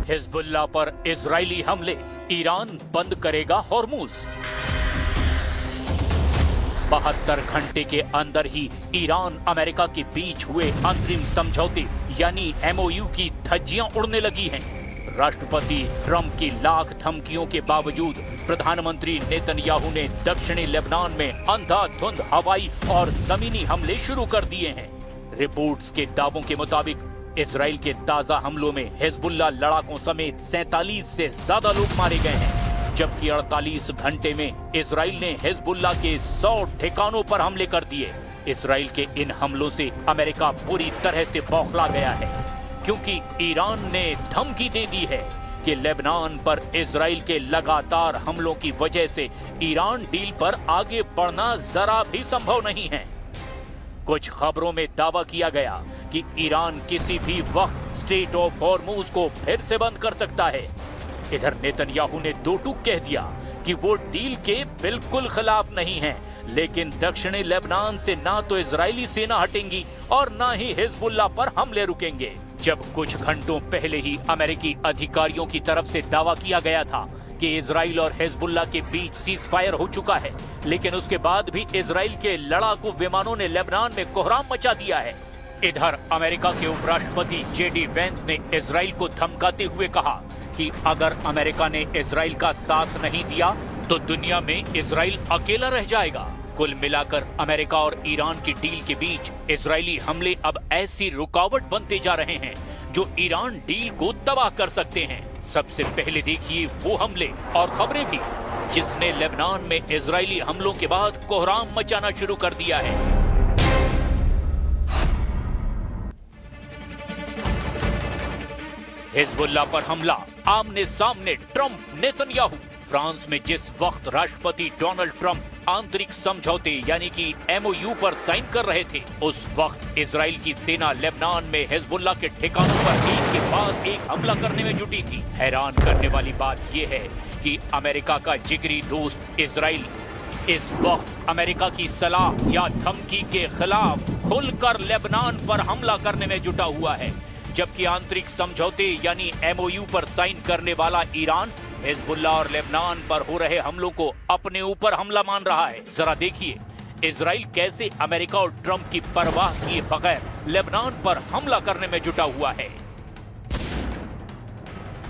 Hezbollah पर Israeli हमले, Iran बंद करेगा हॉर्मुज। 72 घंटे के अंदर ही ईरान अमेरिका के बीच हुए अंतरिम समझौते यानी एमओयू की धज्जियां उड़ने लगी हैं। राष्ट्रपति ट्रंप की लाख धमकियों के बावजूद प्रधानमंत्री नेतन्याहू ने दक्षिणी लेबनान में अंधाधुंध हवाई और जमीनी हमले शुरू कर दिए हैं। रिपोर्ट्स के दावों के मुताबिक इजराइल के ताजा हमलों में हिजबुल्लाह लड़ाकों समेत 47 से ज्यादा लोग मारे गए हैं, जबकि 48 घंटे में इजराइल ने हिजबुल्लाह के 100 ठिकानों पर हमले कर दिए। इजराइल के इन हमलों से अमेरिका पूरी तरह से बौखला गया है, क्योंकि ईरान ने धमकी दे दी है कि लेबनान पर इजराइल के लगातार हमलों की वजह से ईरान डील पर आगे बढ़ना जरा भी संभव नहीं है। कुछ खबरों में दावा किया गया कि ईरान किसी भी वक्त स्ट्रेट ऑफ हॉर्मुज को फिर से बंद कर सकता है। इधर नेतन्याहू ने दो टूक कह दिया कि वो डील के बिल्कुल खिलाफ नहीं है, लेकिन दक्षिणी लेबनान से ना तो इजरायली सेना हटेंगी और ना ही हिजबुल्लाह पर हमले रुकेंगे। जब कुछ घंटों पहले ही अमेरिकी अधिकारियों की तरफ से दावा किया गया था कि इजराइल और हिजबुल्लाह के बीच सीज फायर हो चुका है, लेकिन उसके बाद भी इजराइल के लड़ाकू विमानों ने लेबनान में कोहराम मचा दिया है। इधर अमेरिका के उपराष्ट्रपति जेडी वेंस ने इजराइल को धमकाते हुए कहा कि अगर अमेरिका ने इजराइल का साथ नहीं दिया तो दुनिया में इजराइल अकेला रह जाएगा। कुल मिलाकर अमेरिका और ईरान की डील के बीच इजरायली हमले अब ऐसी रुकावट बनते जा रहे हैं जो ईरान डील को तबाह कर सकते हैं। सबसे पहले देखिए वो हमले और खबरें भी जिसने लेबनान में इजरायली हमलों के बाद कोहराम मचाना शुरू कर दिया है। हिजबुल्लाह पर हमला, आमने सामने ट्रंप नेतन्याहू। फ्रांस में जिस वक्त राष्ट्रपति डोनाल्ड ट्रंप आंतरिक समझौते यानी कि एमओयू पर साइन कर रहे थे, उस वक्त इजराइल की सेना लेबनान में हिजबुल्लाह के ठिकानों पर एक के बाद एक हमला करने में जुटी थी। हैरान करने वाली बात यह है कि अमेरिका का जिगरी दोस्त इजराइल इस वक्त अमेरिका की सलाह या धमकी के खिलाफ खुलकर लेबनान पर हमला करने में जुटा हुआ है, जबकि आंतरिक समझौते यानी एमओयू पर साइन करने वाला ईरान हिजबुल्लाह और लेबनान पर हो रहे हमलों को अपने ऊपर हमला मान रहा है। जरा देखिए इजराइल कैसे अमेरिका और ट्रंप की परवाह किए बगैर लेबनान पर हमला करने में जुटा हुआ है।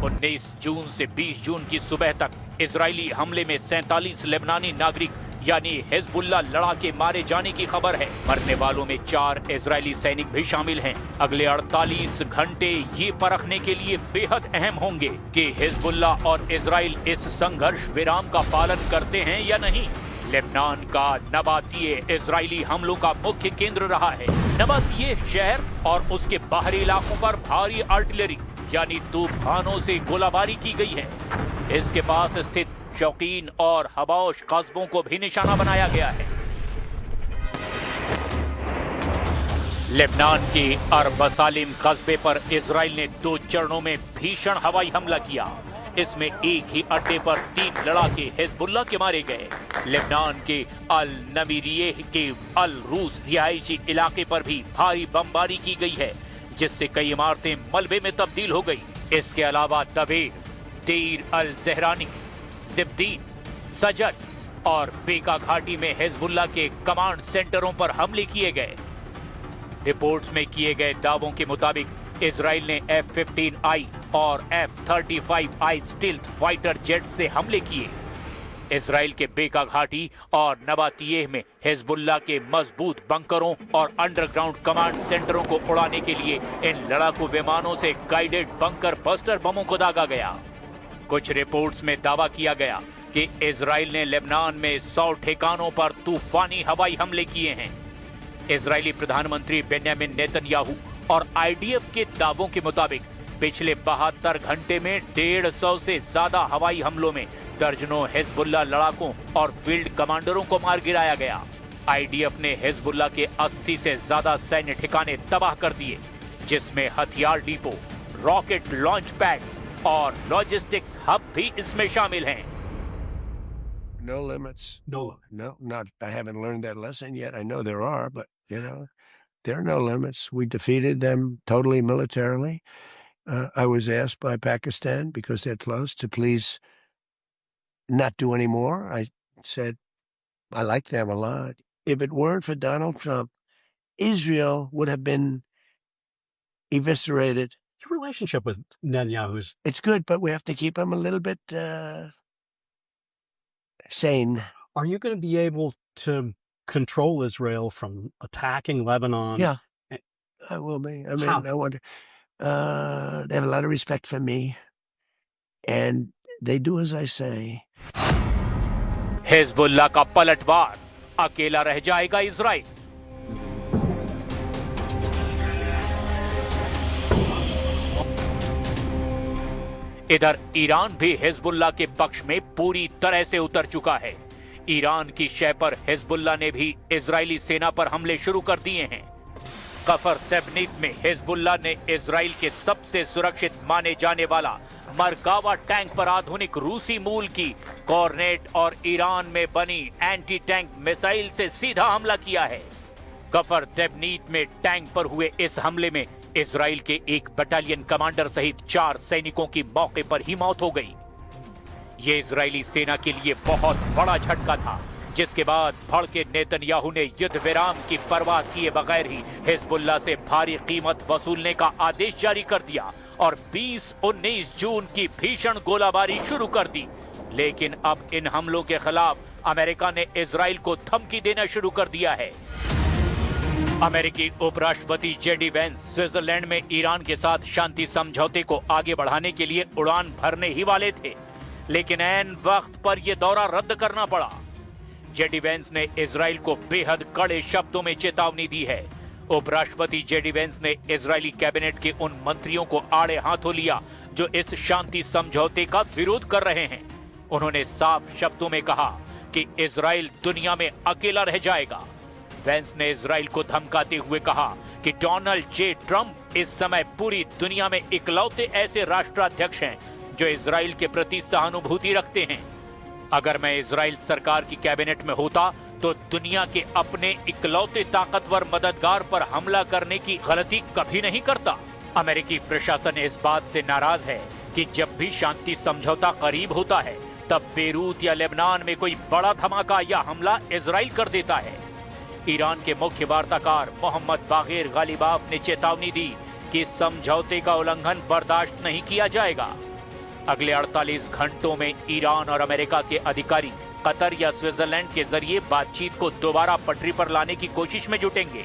19 जून से 20 जून की सुबह तक इजरायली हमले में 47 लेबनानी नागरिक यानी हिजबुल्लाह लड़ाके मारे जाने की खबर है। मरने वालों में 4 इजरायली सैनिक भी शामिल हैं। अगले 48 घंटे ये परखने के लिए बेहद अहम होंगे कि हिजबुल्लाह और इजराइल इस संघर्ष विराम का पालन करते हैं या नहीं। लेबनान का नबातिये इजरायली हमलों का मुख्य केंद्र रहा है। नबातिये शहर और उसके बाहरी इलाकों पर भारी आर्टिलरी यानी तूफानों से गोलाबारी की गई है। इसके पास स्थित शौकीन और हबौश कस्बों को भी निशाना बनाया गया है। लेबनान के अरबसालिम कस्बे पर इजराइल ने 2 चरणों में भीषण हवाई हमला किया। इसमें एक ही अड्डे पर 3 लड़ाके हिजबुल्लाह के मारे गए। लेबनान के अल नमीरिये के अल रूस रिहायशी इलाके पर भी भारी बमबारी की गई है, जिससे कई इमारतें मलबे में तब्दील हो गई। इसके अलावा दबेर, देर अल जहरानी, जिब्दीन, सजद और बेका घाटी में हिजबुल्लाह के कमांड सेंटरों पर हमले किए गए। रिपोर्ट्स में किए गए दावों के मुताबिक इजराइल ने F-15I और F-35I स्टील्थ फाइटर जेट से हमले किए। इजराइल के बेका घाटी और नबातिये में हिजबुल्लाह के मजबूत बंकरों और अंडरग्राउंड कमांड सेंटरों को उड़ाने के लिए इन लड़ाकू विमानों से गाइडेड बंकर बस्टर बमों को दागा गया। कुछ रिपोर्ट्स में दावा किया गया कि इजराइल ने लेबनान में 100 ठिकानों पर तूफानी हवाई हमले किए हैं। इजरायली प्रधानमंत्री बेंयामिन नेतन्याहू और आईडीएफ के दावों के मुताबिक पिछले 72 घंटे में 150 से ज्यादा हवाई हमलों में दर्जनों हिजबुल्लाह लड़ाकों और फील्ड कमांडरों को मार गिराया गया। आईडीएफ ने हिजबुल्लाह के 80 से ज्यादा सैन्य ठिकाने तबाह कर दिए, जिसमें हथियार डिपो, रॉकेट लॉन्च पैड्स और लॉजिस्टिक्स हब भी इसमें शामिल हैं। No limits. No. No, not. I haven't learned that lesson yet. I know there are, but there are no limits. We defeated them totally militarily. I was asked by Pakistan, because they're close, to please not do any more. I said I like them a lot. If it weren't for Donald Trump, Israel would have been eviscerated. Your relationship with Netanyahu's It's good, but we have to keep him a little bit sane. Are you going to be able to control Israel from attacking Lebanon? Yeah, I will be. I mean, How? I wonder. They have a lot of respect for me, and they do as I say. Hezbollah का पलटवार, अकेला रह जाएगा Israel. इधर Iran भी Hezbollah के पक्ष में पूरी तरह से उतर चुका है। ईरान की शय पर हिजबुल्लाह ने भी इजरायली सेना पर हमले शुरू कर दिए हैं। कफर तबनीत में हिजबुल्लाह ने इजराइल के सबसे सुरक्षित माने जाने वाला मरकावा टैंक पर आधुनिक रूसी मूल की कॉर्नेट और ईरान में बनी एंटी टैंक मिसाइल से सीधा हमला किया है। कफर तबनीत में टैंक पर हुए इस हमले में इजराइल के एक बटालियन कमांडर सहित 4 सैनिकों की मौके पर ही मौत हो गई। ये इजरायली सेना के लिए बहुत बड़ा झटका था, जिसके बाद भड़के नेतन्याहू ने युद्ध विराम की परवाह किए बगैर ही हिजबुल्लाह से भारी कीमत वसूलने का आदेश जारी कर दिया और 20-19 जून की भीषण गोलाबारी शुरू कर दी। लेकिन अब इन हमलों के खिलाफ अमेरिका ने इजराइल को धमकी देना शुरू कर दिया है। अमेरिकी उपराष्ट्रपति जेडी वेंस स्विट्जरलैंड में ईरान के साथ शांति समझौते को आगे बढ़ाने के लिए उड़ान भरने ही वाले थे, लेकिन ऐन वक्त पर यह दौरा रद्द करना पड़ा। जेडी वेंस ने इजराइल को बेहद कड़े शब्दों में चेतावनी दी है। उपराष्ट्रपति जेडी वेंस ने इजरायली कैबिनेट के उन मंत्रियों को आड़े हाथों लिया जो इस शांति समझौते का विरोध कर रहे हैं। उन्होंने साफ शब्दों में कहा कि इजराइल दुनिया में अकेला रह जाएगा। वेंस ने इजराइल को धमकाते हुए कहा कि डोनाल्ड जे ट्रंप इस समय पूरी दुनिया में इकलौते ऐसे राष्ट्राध्यक्ष हैं जो इजराइल के प्रति सहानुभूति रखते हैं। अगर मैं इजराइल सरकार की कैबिनेट में होता तो दुनिया के अपने इकलौते ताकतवर मददगार पर हमला करने की गलती कभी नहीं करता। अमेरिकी प्रशासन इस बात से नाराज है कि जब भी शांति समझौता करीब होता है तब बेरूत या लेबनान में कोई बड़ा धमाका या हमला इजराइल कर देता है। ईरान के मुख्य वार्ताकार मोहम्मद बागेर गालिबाफ ने चेतावनी दी कि समझौते का उल्लंघन बर्दाश्त नहीं किया जाएगा। अगले 48 घंटों में ईरान और अमेरिका के अधिकारी कतर या स्विट्जरलैंड के जरिए बातचीत को दोबारा पटरी पर लाने की कोशिश में जुटेंगे।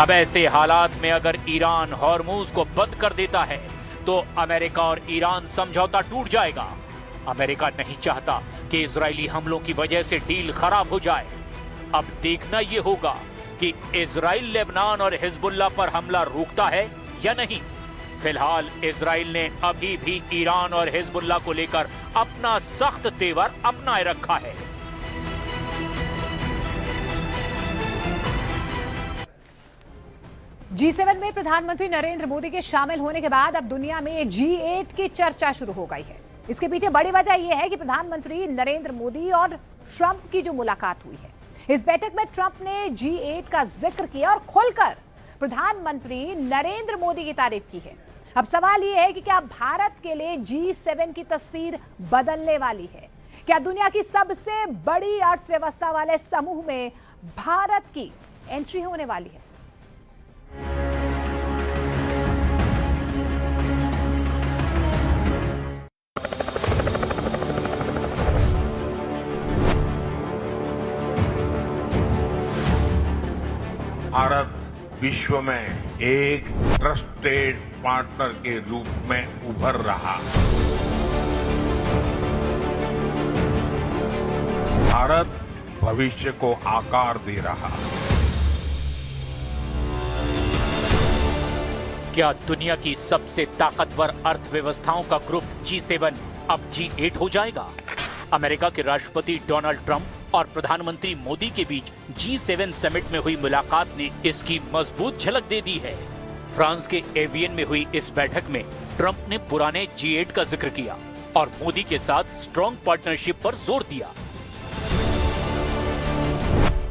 अब ऐसे हालात में अगर ईरान हॉर्मूज को बंद कर देता है तो अमेरिका और ईरान समझौता टूट जाएगा। अमेरिका नहीं चाहता कि इजरायली हमलों की वजह से डील खराब हो जाए। अब देखना यह होगा कि इजराइल लेबनान और हिजबुल्लाह पर हमला रोकता है या नहीं। फिलहाल इजराइल ने अभी भी ईरान और हिजबुल्लाह को लेकर अपना सख्त तेवर अपनाए रखा है। G7 में प्रधानमंत्री नरेंद्र मोदी के शामिल होने के बाद अब दुनिया में G8 की चर्चा शुरू हो गई है। इसके पीछे बड़ी वजह यह है कि प्रधानमंत्री नरेंद्र मोदी और ट्रंप की जो मुलाकात हुई है, इस बैठक में ट्रंप ने G8 का जिक्र किया और खुलकर प्रधानमंत्री नरेंद्र मोदी की तारीफ की है। अब सवाल यह है कि क्या भारत के लिए G7 की तस्वीर बदलने वाली है? क्या दुनिया की सबसे बड़ी अर्थव्यवस्था वाले समूह में भारत की एंट्री होने वाली है? भारत विश्व में एक ट्रस्टेड पार्टनर के रूप में उभर रहा। भारत भविष्य को आकार दे रहा। क्या दुनिया की सबसे ताकतवर अर्थव्यवस्थाओं का ग्रुप G7 अब G8 हो जाएगा? अमेरिका के राष्ट्रपति डोनाल्ड ट्रंप और प्रधानमंत्री मोदी के बीच G7 समिट में हुई मुलाकात ने इसकी मजबूत झलक दे दी है। फ्रांस के एवियन में हुई इस बैठक में ट्रंप ने पुराने G8 का जिक्र किया और मोदी के साथ स्ट्रॉन्ग पार्टनरशिप पर जोर दिया।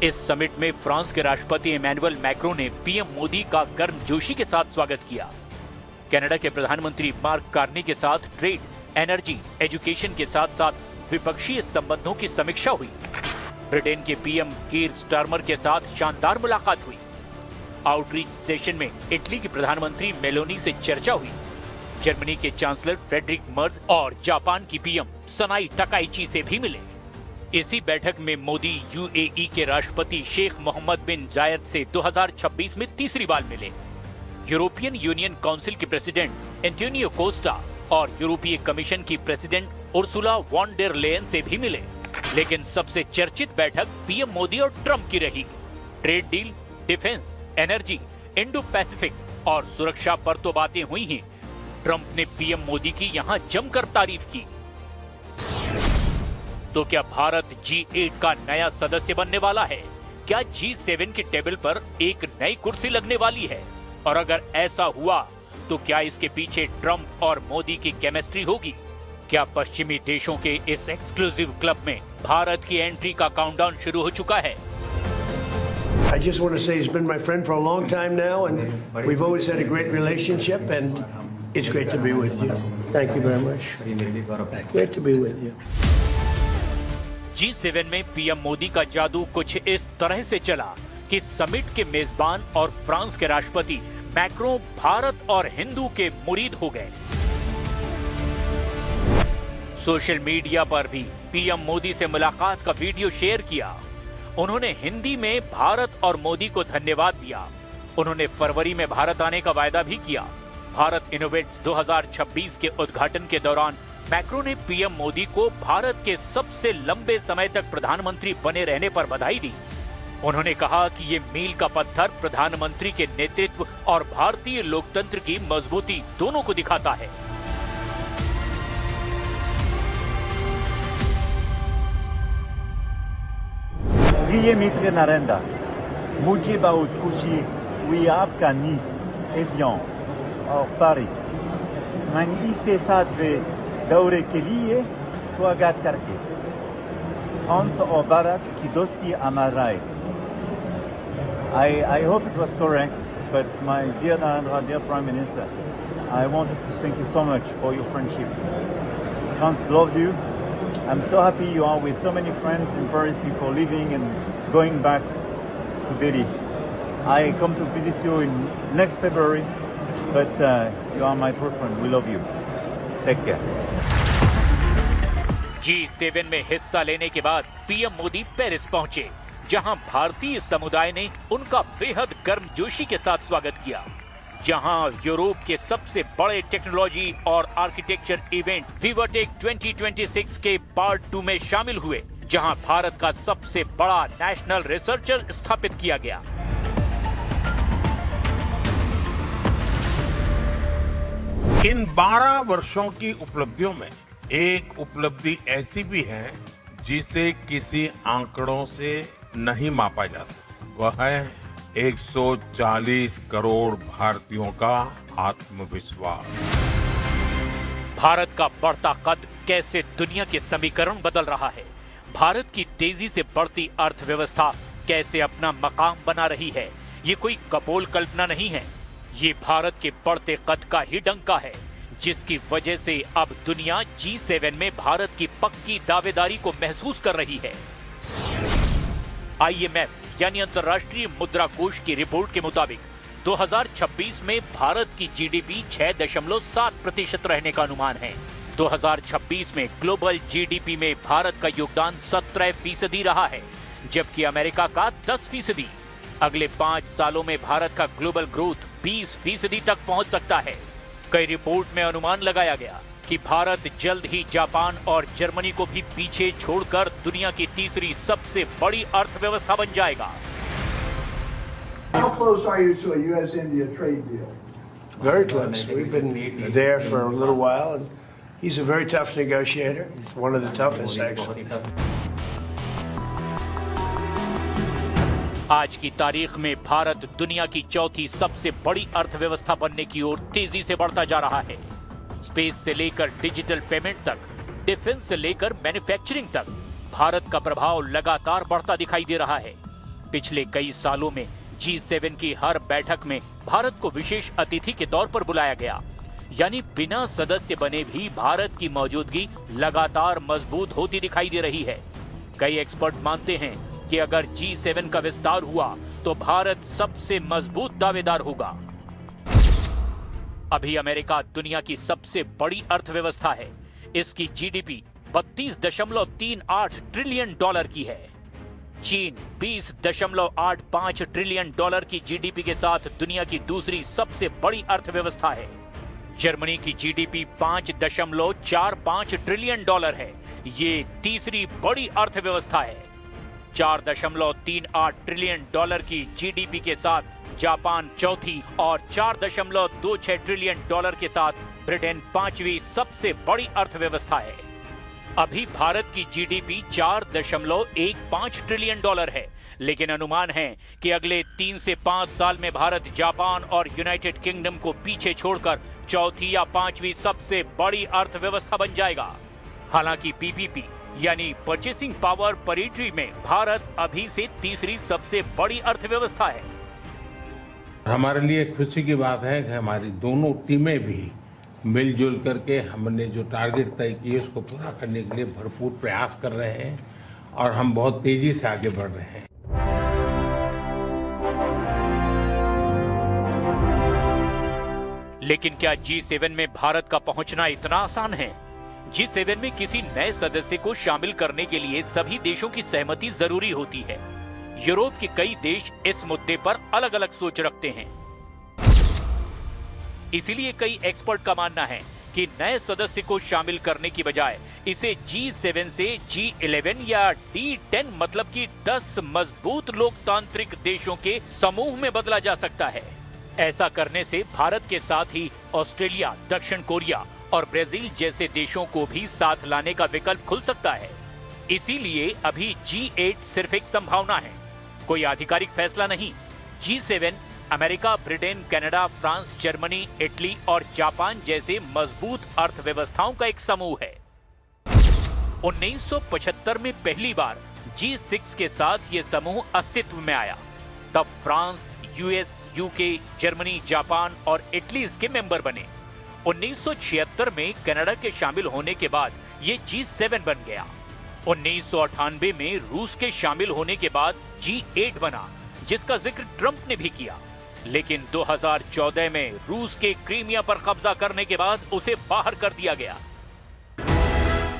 इस समिट में फ्रांस के राष्ट्रपति इमैनुअल मैक्रों ने पीएम मोदी का गर्मजोशी के साथ स्वागत किया। कनाडा के प्रधानमंत्री मार्क कार्नी के साथ ट्रेड, एनर्जी, एजुकेशन के साथ साथ द्विपक्षीय संबंधों की समीक्षा हुई। ब्रिटेन के पीएम कीर स्टारमर के साथ शानदार मुलाकात हुई। आउटरीच सेशन में इटली की प्रधानमंत्री मेलोनी से चर्चा हुई। जर्मनी के चांसलर फ्रेडरिक मर्ज और जापान की पीएम सनाई टकाइची से भी मिले। इसी बैठक में मोदी यूएई के राष्ट्रपति शेख मोहम्मद बिन जायद से 2026 में तीसरी बार मिले। यूरोपियन यूनियन काउंसिल के प्रेसिडेंट एंटोनियो कोस्टा और यूरोपीय कमीशन की president Ursula von der Leyen से भी मिले। लेकिन सबसे चर्चित बैठक पीएम मोदी और ट्रंप की रही। Trade deal, defence, energy, Indo Pacific और सुरक्षा पर तो बातें हुई ही। ट्रंप ने पीएम मोदी की यहां जमकर तारीफ की। तो क्या भारत G8 का नया सदस्य बनने वाला है? क्या G7 के टेबल पर एक नई कुर्सी लगने वाली है? और अगर ऐसा हुआ तो क्या इसके पीछे ट्रंप और मोदी की केमिस्ट्री होगी? क्या पश्चिमी देशों के इस एक्सक्लूसिव क्लब में भारत की एंट्री का काउंटडाउन शुरू हो चुका है? I just want to say he's been my friend for a long time now, and we've always had a great relationship, and it's great to be with you. Thank you very much. Great to be with you. G7 में PM Modi का जादू कुछ इस तरह से चला कि summit के मेजबान और फ्रांस के राष्ट्रपति मैक्रों भारत और हिंदू के मुरीद हो गए। सोशल मीडिया पर भी पीएम मोदी से मुलाकात का वीडियो शेयर किया। उन्होंने हिंदी में भारत और मोदी को धन्यवाद दिया। उन्होंने फरवरी में भारत आने का वायदा भी किया। भारत इनोवेट्स 2026 के उद्घाटन के दौरान मैक्रों ने पीएम मोदी को भारत के सबसे लंबे समय तक प्रधानमंत्री बने रहने पर बधाई दी। उन्होंने कहा कि ये मील का पत्थर प्रधानमंत्री के नेतृत्व और भारतीय लोकतंत्र की मजबूती दोनों को दिखाता है। प्रिय मित्र नरेंद्र, मुझे बहुत खुशी हुई आपका नीस, एवियन और पेरिस मैं इसे 7वें दौरे के लिए स्वागत करके फ्रांस और भारत की दोस्ती अमर रहे। I hope it was correct, but my dear Narendra, dear Prime Minister, I wanted to thank you so much for your friendship. France loves you. I'm so happy you are with so many friends in Paris before leaving and going back to Delhi. I come to visit you in next February, but you are my true friend. We love you. Take care. G7 में हिस्सा लेने के बाद PM Modi Paris पहुंचे, जहां भारतीय समुदाय ने उनका बेहद गर्मजोशी के साथ स्वागत किया। जहां यूरोप के सबसे बड़े टेक्नोलॉजी और आर्किटेक्चर इवेंट विवाटेक 2026 के पार्ट 2 में शामिल हुए, जहां भारत का सबसे बड़ा नेशनल रिसर्चर स्थापित किया गया। इन 12 वर्षों की उपलब्धियों में एक उपलब्धि ऐसी भी है जिसे किसी आंकड़ों से नहीं मापा जा सकता। वह है 140 करोड़ भारतीयों का आत्मविश्वास। भारत का बढ़ता कद कैसे दुनिया के समीकरण बदल रहा है? भारत की तेजी से बढ़ती अर्थव्यवस्था कैसे अपना मकाम बना रही है? ये कोई कपोल कल्पना नहीं है, ये भारत के बढ़ते कद का ही डंका है, जिसकी वजह से अब दुनिया G7 में भारत की पक्की दावेदारी को महसूस कर रही है। IMF यानी अंतर्राष्ट्रीय मुद्रा कोष की रिपोर्ट के मुताबिक 2026 में भारत की GDP 6.7% रहने का अनुमान है। 2026 में ग्लोबल GDP में भारत का योगदान 17% रहा है, जबकि अमेरिका का 10%। अगले 5 सालों में भारत का ग्लोबल ग्रोथ 20% तक पहुंच सकता है। कई रिपोर्ट में अनुमान लगाया गया कि भारत जल्द ही जापान और जर्मनी को भी पीछे छोड़कर दुनिया की तीसरी सबसे बड़ी अर्थव्यवस्था बन जाएगा। How close are you to a U.S.-India trade deal? Very close. We've been there for a little while, and he's a very tough negotiator. He's one of the toughest, actually. आज की तारीख में भारत दुनिया की चौथी सबसे बड़ी अर्थव्यवस्था बनने की ओर तेजी से बढ़ता जा रहा है। स्पेस से लेकर डिजिटल पेमेंट तक, डिफेंस से लेकर मैन्युफैक्चरिंग तक भारत का प्रभाव लगातार बढ़ता दिखाई दे रहा है। पिछले कई सालों में G7 की हर बैठक में भारत को विशेष अतिथि के तौर पर बुलाया गया, यानी बिना सदस्य बने भी भारत की मौजूदगी लगातार मजबूत होती दिखाई दे रही है। कई एक्सपर्ट मानते हैं कि अगर G7 का विस्तार हुआ तो भारत सबसे मजबूत दावेदार होगा। अभी अमेरिका दुनिया की सबसे बड़ी अर्थव्यवस्था है। इसकी जीडीपी 32.38 ट्रिलियन डॉलर की है। चीन 20.85 ट्रिलियन डॉलर की जीडीपी के साथ दुनिया की दूसरी सबसे बड़ी अर्थव्यवस्था है। जर्मनी की जीडीपी 5.45 ट्रिलियन डॉलर है। ये तीसरी बड़ी अर्थव्यवस्था है। 4.38 ट्रिलियन डॉलर की जीडीपी के साथ जापान चौथी और 4.26 ट्रिलियन डॉलर के साथ ब्रिटेन पांचवी सबसे बड़ी अर्थव्यवस्था है। अभी भारत की जीडीपी 4.15 ट्रिलियन डॉलर है, लेकिन अनुमान है कि अगले 3 से 5 साल में भारत जापान और यूनाइटेड किंगडम को पीछे छोड़कर चौथी या पांचवी सबसे बड़ी अर्थव्यवस्था बन जाएगा। हालांकि पीपीपी यानी परचेसिंग पावर पैरिटी में भारत अभी से तीसरी सबसे बड़ी अर्थव्यवस्था है। हमारे लिए खुशी की बात है कि हमारी दोनों टीमें भी मिलजुल करके हमने जो टारगेट तय किए उसको पूरा करने के लिए भरपूर प्रयास कर रहे हैं और हम बहुत तेजी से आगे बढ़ रहे हैं। लेकिन क्या G7 में भारत का पहुंचना इतना आसान है? G7 में किसी नए सदस्य को शामिल करने के लिए सभी देशों की सहमति जरूरी होती है। यूरोप के कई देश इस मुद्दे पर अलग अलग सोच रखते हैं। इसीलिए कई एक्सपर्ट का मानना है कि नए सदस्य को शामिल करने की बजाय इसे G7 से G11 या D10 मतलब कि 10 मजबूत लोकतांत्रिक देशों के समूह में बदला जा सकता है। ऐसा करने से भारत के साथ ही ऑस्ट्रेलिया, दक्षिण कोरिया और ब्राजील जैसे देशों को भी साथ लाने का विकल्प खुल सकता है। इसीलिए अभी G8 सिर्फ एक संभावना है, कोई आधिकारिक फैसला नहीं। G7 America, Britain, Canada, France, Germany, Italy और जापान जैसे मजबूत अर्थव्यवस्थाओं का एक समूह है। 1975 में पहली बार G6 के साथ ये समूह अस्तित्व में आया। तब France, US, UK, Germany, Japan और इटली इसके मेंबर बने। 1976 में कनाडा के शामिल होने के बाद ये G7 बन गया। 1998 में रूस के शामिल होने के बाद G8 बना, जिसका जिक्र ट्रंप ने भी किया। लेकिन 2014 में रूस के क्रीमिया पर कब्जा करने के बाद उसे बाहर कर दिया गया।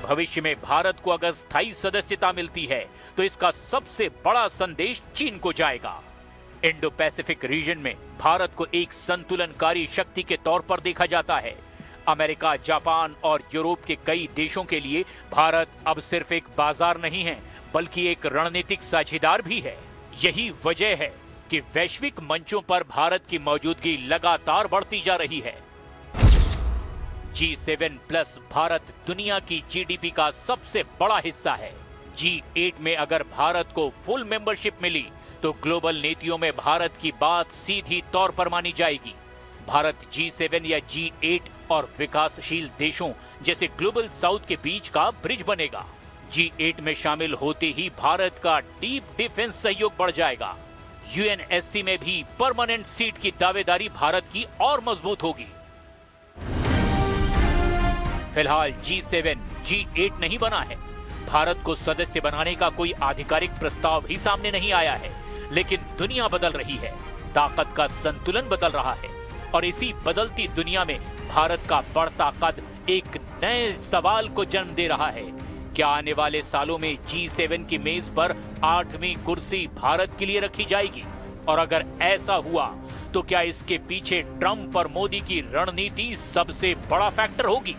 भविष्य में भारत को अगर स्थायी सदस्यता मिलती है तो इसका सबसे बड़ा संदेश चीन को जाएगा। इंडो पैसिफिक रीजन में भारत को एक संतुलनकारी शक्ति के तौर पर देखा जाता है। अमेरिका, जापान और यूरोप के कई देशों के लिए भारत अब सिर्फ एक बाजार नहीं है, बल्कि एक रणनीतिक साझेदार भी है। यही वजह है कि वैश्विक मंचों पर भारत की मौजूदगी लगातार बढ़ती जा रही है। G7 प्लस भारत दुनिया की जीडीपी का सबसे बड़ा हिस्सा है। G8 में अगर भारत को फुल मेंबरशिप मिली तो ग्लोबल नीतियों में भारत की बात सीधी तौर पर मानी जाएगी। भारत G7 या G8 और विकासशील देशों जैसे ग्लोबल साउथ के बीच का ब्रिज बनेगा। G8 में शामिल होते ही भारत का डीप डिफेंस सहयोग बढ़ जाएगा। UNSC में भी परमानेंट सीट की दावेदारी भारत की और मजबूत होगी। फिलहाल G7 G8 नहीं बना है। भारत को सदस्य बनाने का कोई आधिकारिक प्रस्ताव भी सामने नहीं आया है, लेकिन दुनिया बदल रही है, ताकत का संतुलन बदल रहा है और इसी बदलती दुनिया में भारत का बढ़ता कद एक नए सवाल को जन्म दे रहा है। क्या आने वाले सालों में G7 की मेज पर 8वीं कुर्सी भारत के लिए रखी जाएगी? और अगर ऐसा हुआ तो क्या इसके पीछे ट्रंप और मोदी की रणनीति सबसे बड़ा फैक्टर होगी?